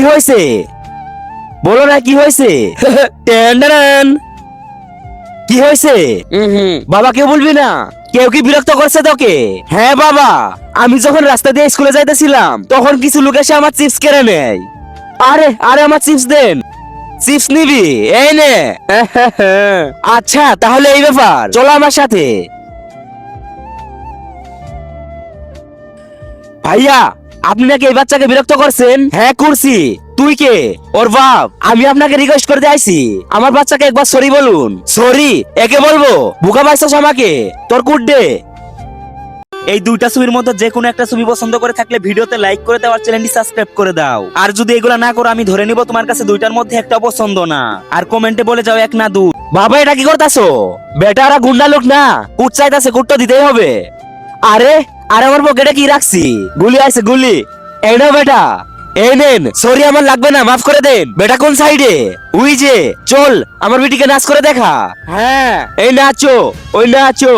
হয়েছে বলো না কি হয়েছে? টেন্ডারান। কি হয়েছে? বাবা কেউ বলবি না? কেউ কি বিরক্ত করছে তোকে? হ্যাঁ বাবা, আমি যখন রাস্তা দিয়ে স্কুলে যাইতেছিলাম তখন কিছু লোক এসে আমার চিপস কেড়ে নেয়। আরে আরে আমার চিপস দেন। চিপস নিবি? এই নে। আচ্ছা তাহলে এই ব্যাপার, চলো আমার সাথে। ভাইয়া, আপনি নাকি এই বাচ্চাকে বিরক্ত করছেন? হ্যাঁ করছি। তুই কে? ওর বাপ। আমি আপনাকে রিকোয়েস্ট করতে আইছি, আমার বাচ্চাকে একবার সরি বলুন। সরি? একে বলবো? বোকা পাইছস আমাকে? তোর কুট দে। এই দুইটা ছবির মধ্যে যে কোনো একটা ছবি পছন্দ করে থাকলে ভিডিওতে লাইক করে দাও আর চ্যানেলটি সাবস্ক্রাইব করে দাও। আর যদি এগুলা না করো আমি ধরে নিব তোমার কাছে দুইটার মধ্যে একটা পছন্দ না। আর কমেন্টে বলে যাও এক না দুই। বাবা এটা কি করতাছো? বেটারা গুন্ডা লোক না, কুট চাইতাছে, কুট তো দিতেই হবে। আরে আরে আমার পকেটে কি রাখছি? গুলি আছে গুলি। এই নাও বেটা, এই নেন। সরি আমার লাগবে না, মাফ করে দেন। বেটা কোন সাইডে? উই যে, চল আমার বিটিকে নাচ করে দেখা। হ্যাঁ এই নাচো, ওই নাচো।